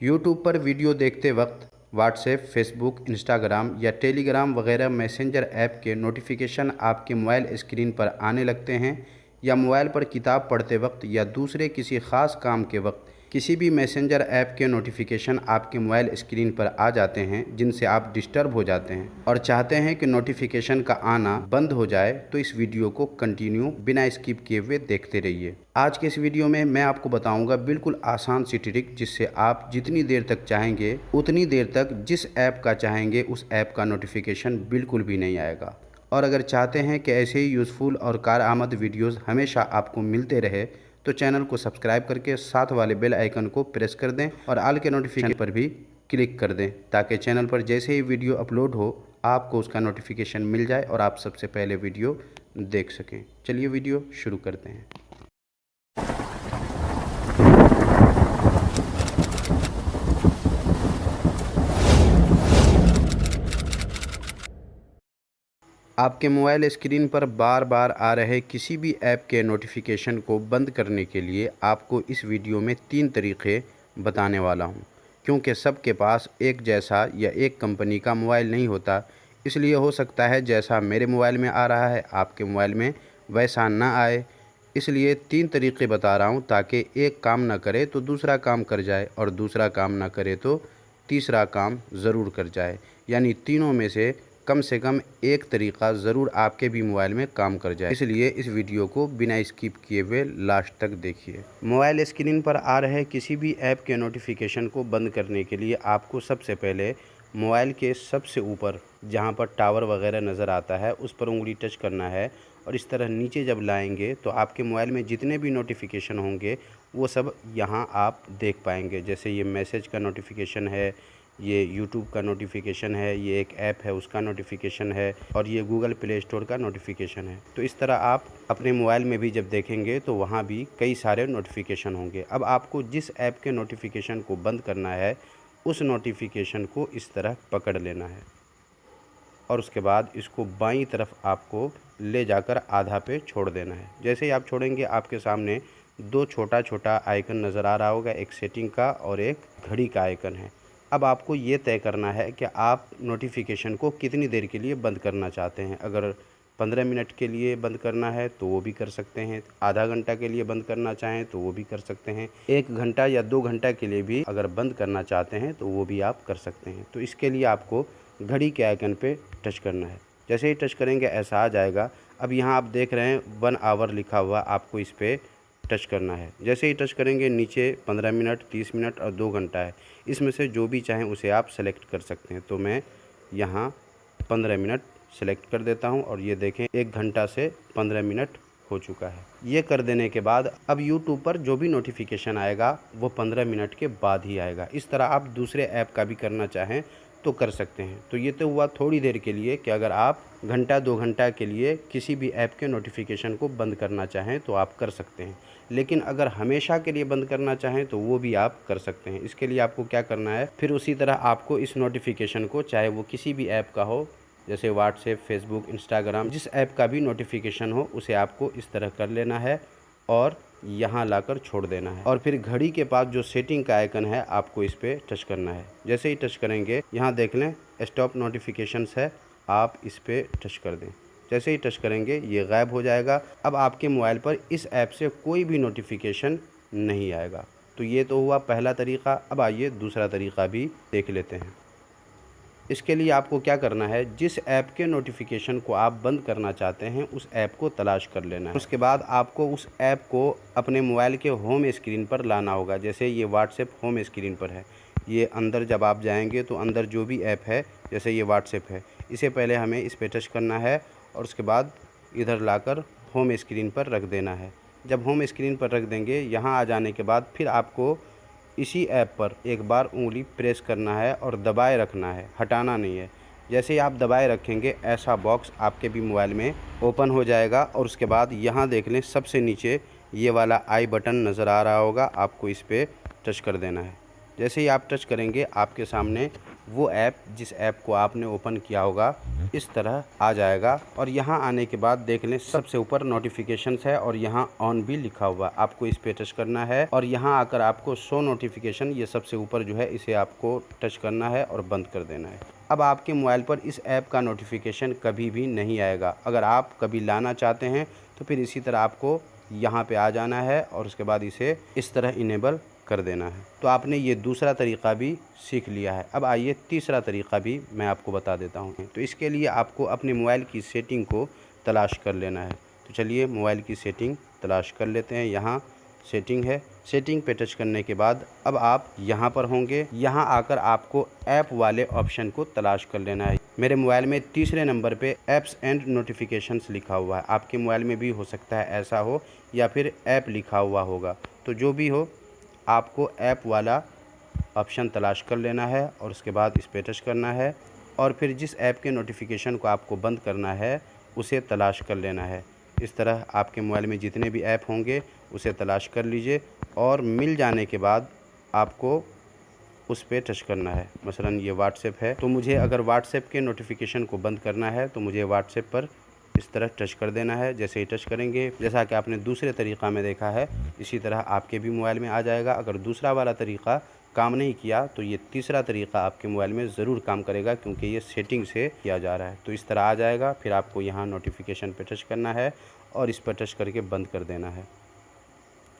YouTube पर video देखते वक्त व्हाट्सएप, फेसबुक, इंस्टाग्राम या टेलीग्राम वगैरह मैसेंजर ऐप के नोटिफिकेशन आपके मोबाइल स्क्रीन पर आने लगते हैं, या मोबाइल पर किताब पढ़ते वक्त या दूसरे किसी ख़ास काम के वक्त किसी भी मैसेंजर ऐप के नोटिफिकेशन आपके मोबाइल स्क्रीन पर आ जाते हैं, जिनसे आप डिस्टर्ब हो जाते हैं और चाहते हैं कि नोटिफिकेशन का आना बंद हो जाए, तो इस वीडियो को कंटिन्यू बिना स्किप किए हुए देखते रहिए। आज के इस वीडियो में मैं आपको बताऊंगा बिल्कुल आसान सी ट्रिक, जिससे आप जितनी देर तक चाहेंगे उतनी देर तक जिस ऐप का चाहेंगे उस ऐप का नोटिफिकेशन बिल्कुल भी नहीं आएगा। और अगर चाहते हैं कि ऐसे ही यूज़फुल और कारआमद वीडियोज़ हमेशा आपको मिलते रहे, तो चैनल को सब्सक्राइब करके साथ वाले बेल आइकन को प्रेस कर दें और ऑल के नोटिफिकेशन पर भी क्लिक कर दें, ताकि चैनल पर जैसे ही वीडियो अपलोड हो आपको उसका नोटिफिकेशन मिल जाए और आप सबसे पहले वीडियो देख सकें। चलिए वीडियो शुरू करते हैं। आपके मोबाइल स्क्रीन पर बार बार आ रहे किसी भी ऐप के नोटिफिकेशन को बंद करने के लिए आपको इस वीडियो में 3 तरीक़े बताने वाला हूं। क्योंकि सबके पास एक जैसा या एक कंपनी का मोबाइल नहीं होता, इसलिए हो सकता है जैसा मेरे मोबाइल में आ रहा है आपके मोबाइल में वैसा ना आए। इसलिए 3 तरीक़े बता रहा हूं, ताकि एक काम ना करे तो दूसरा काम कर जाए और दूसरा काम ना करे तो तीसरा काम ज़रूर कर जाए। यानी तीनों में से कम एक तरीक़ा ज़रूर आपके भी मोबाइल में काम कर जाए। इसलिए इस वीडियो को बिना स्किप किए हुए लास्ट तक देखिए। मोबाइल स्क्रीन पर आ रहे किसी भी ऐप के नोटिफिकेशन को बंद करने के लिए आपको सबसे पहले मोबाइल के सबसे ऊपर जहां पर टावर वगैरह नज़र आता है उस पर उंगली टच करना है, और इस तरह नीचे जब लाएंगे तो आपके मोबाइल में जितने भी नोटिफिकेशन होंगे वो सब यहाँ आप देख पाएंगे। जैसे ये मैसेज का नोटिफिकेशन है, ये यूट्यूब का नोटिफिकेशन है, ये एक ऐप है उसका नोटिफिकेशन है, और ये गूगल प्ले स्टोर का नोटिफिकेशन है। तो इस तरह आप अपने मोबाइल में भी जब देखेंगे तो वहाँ भी कई सारे नोटिफिकेशन होंगे। अब आपको जिस ऐप के नोटिफिकेशन को बंद करना है उस नोटिफिकेशन को इस तरह पकड़ लेना है, और उसके बाद इसको बाईं तरफ आपको ले जाकर आधा पे छोड़ देना है। जैसे ही आप छोड़ेंगे आपके सामने 2 छोटा छोटा आइकन नज़र आ रहा होगा, एक सेटिंग का और एक घड़ी का आइकन है। अब आपको ये तय करना है कि आप नोटिफिकेशन को कितनी देर के लिए बंद करना चाहते हैं। अगर 15 मिनट के लिए बंद करना है तो वो भी कर सकते हैं, आधा घंटा के लिए बंद करना चाहें तो वो भी कर सकते हैं, 1 घंटा या 2 घंटा के लिए भी अगर बंद करना चाहते हैं तो वो भी आप कर सकते हैं। तो इसके लिए आपको घड़ी के आइकन पे टच करना है। जैसे ही टच करेंगे ऐसा आ जाएगा। अब यहाँ आप देख रहे हैं 1 आवर लिखा हुआ, आपको इस पर टच करना है। जैसे ही टच करेंगे नीचे 15 मिनट, 30 मिनट और 2 घंटा है, इसमें से जो भी चाहें उसे आप सेलेक्ट कर सकते हैं। तो मैं यहाँ 15 मिनट सेलेक्ट कर देता हूँ, और ये देखें 1 घंटा से 15 मिनट हो चुका है। ये कर देने के बाद अब यूट्यूब पर जो भी नोटिफिकेशन आएगा वो 15 मिनट के बाद ही आएगा। इस तरह आप दूसरे ऐप का भी करना चाहें तो कर सकते हैं। तो ये तो हुआ थोड़ी देर के लिए कि अगर आप घंटा 2 घंटा के लिए किसी भी ऐप के नोटिफिकेशन को बंद करना चाहें तो आप कर सकते हैं। लेकिन अगर हमेशा के लिए बंद करना चाहें तो वो भी आप कर सकते हैं। इसके लिए आपको क्या करना है, फिर उसी तरह आपको इस नोटिफिकेशन को, चाहे वो किसी भी ऐप का हो, जैसे व्हाट्सएप, फेसबुक, इंस्टाग्राम, जिस ऐप का भी नोटिफिकेशन हो उसे आपको इस तरह कर लेना है और यहाँ लाकर छोड़ देना है। और फिर घड़ी के पास जो सेटिंग का आइकन है आपको इस पर टच करना है। जैसे ही टच करेंगे यहाँ देख लें स्टॉप नोटिफिकेशंस है, आप इस पर टच कर दें। जैसे ही टच करेंगे ये गायब हो जाएगा। अब आपके मोबाइल पर इस ऐप से कोई भी नोटिफिकेशन नहीं आएगा। तो ये तो हुआ पहला तरीक़ा। अब आइए दूसरा तरीक़ा भी देख लेते हैं। इसके लिए आपको क्या करना है, जिस ऐप के नोटिफिकेशन को आप बंद करना चाहते हैं उस ऐप को तलाश कर लेना है। उसके बाद आपको उस ऐप को अपने मोबाइल के होम स्क्रीन पर लाना होगा। जैसे ये व्हाट्सएप होम स्क्रीन पर है, ये अंदर जब आप जाएंगे तो अंदर जो भी ऐप है, जैसे ये व्हाट्सएप है, इसे पहले हमें इस पर टच करना है और उसके बाद इधर लाकर होम स्क्रीन पर रख देना है। जब होम स्क्रीन पर रख देंगे, यहाँ आ जाने के बाद फिर आपको इसी ऐप पर एक बार उंगली प्रेस करना है और दबाए रखना है, हटाना नहीं है। जैसे ही आप दबाए रखेंगे ऐसा बॉक्स आपके भी मोबाइल में ओपन हो जाएगा, और उसके बाद यहाँ देख लें सबसे नीचे ये वाला आई बटन नज़र आ रहा होगा, आपको इस पर टच कर देना है। जैसे ही आप टच करेंगे आपके सामने वो ऐप, जिस ऐप को आपने ओपन किया होगा इस तरह आ जाएगा। और यहाँ आने के बाद देख लें सबसे ऊपर नोटिफिकेशंस है और यहाँ ऑन भी लिखा हुआ है, आपको इस पे टच करना है और यहाँ आकर आपको शो नोटिफिकेशन, ये सबसे ऊपर जो है इसे आपको टच करना है और बंद कर देना है। अब आपके मोबाइल पर इस ऐप का नोटिफिकेशन कभी भी नहीं आएगा। अगर आप कभी लाना चाहते हैं तो फिर इसी तरह आपको यहाँ पे आ जाना है और उसके बाद इसे इस तरह इनेबल कर देना है। तो आपने ये दूसरा तरीका भी सीख लिया है। अब आइए तीसरा तरीका भी मैं आपको बता देता हूँ। तो इसके लिए आपको अपने मोबाइल की सेटिंग को तलाश कर लेना है। तो चलिए मोबाइल की सेटिंग तलाश कर लेते हैं। यहाँ सेटिंग है, सेटिंग पे टच करने के बाद अब आप यहाँ पर होंगे। यहाँ आकर आपको ऐप वाले ऑप्शन को तलाश कर लेना है। मेरे मोबाइल में तीसरे नंबर पे ऐप्स एंड नोटिफिकेशंस लिखा हुआ है। आपके मोबाइल में भी हो सकता है ऐसा हो या फिर ऐप लिखा हुआ होगा। तो जो भी हो, आपको ऐप वाला ऑप्शन तलाश कर लेना है और उसके बाद इस पे टच करना है और फिर जिस ऐप के नोटिफिकेशन को आपको बंद करना है उसे तलाश कर लेना है। इस तरह आपके मोबाइल में जितने भी ऐप होंगे उसे तलाश कर लीजिए और मिल जाने के बाद आपको उस पे टच करना है। मसलन ये व्हाट्सएप है, तो मुझे अगर व्हाट्सएप के नोटिफिकेशन को बंद करना है तो मुझे व्हाट्सएप पर इस तरह टच कर देना है। जैसे ही टच करेंगे, जैसा कि आपने दूसरे तरीक़ा में देखा है, इसी तरह आपके भी मोबाइल में आ जाएगा। अगर दूसरा वाला तरीक़ा काम नहीं किया तो ये तीसरा तरीक़ा आपके मोबाइल में ज़रूर काम करेगा, क्योंकि ये सेटिंग से किया जा रहा है। तो इस तरह आ जाएगा। फिर आपको यहाँ नोटिफिकेशन पे टच करना है और इस पर टच करके बंद कर देना है।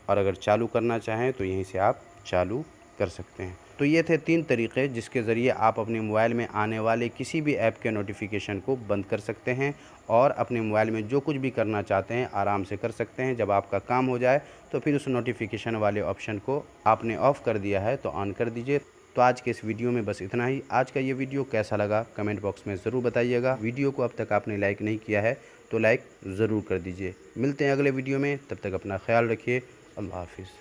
और अगर चालू करना चाहें तो यहीं से आप चालू कर सकते हैं। तो ये थे 3 तरीक़े जिसके ज़रिए आप अपने मोबाइल में आने वाले किसी भी ऐप के नोटिफिकेशन को बंद कर सकते हैं और अपने मोबाइल में जो कुछ भी करना चाहते हैं आराम से कर सकते हैं। जब आपका काम हो जाए तो फिर उस नोटिफिकेशन वाले ऑप्शन को आपने ऑफ़ कर दिया है तो ऑन कर दीजिए। तो आज के इस वीडियो में बस इतना ही। आज का ये वीडियो कैसा लगा कमेंट बॉक्स में ज़रूर बताइएगा। वीडियो को अब तक आपने लाइक नहीं किया है तो लाइक ज़रूर कर दीजिए। मिलते हैं अगले वीडियो में, तब तक अपना ख्याल रखिए। अल्लाह हाफ़िज़।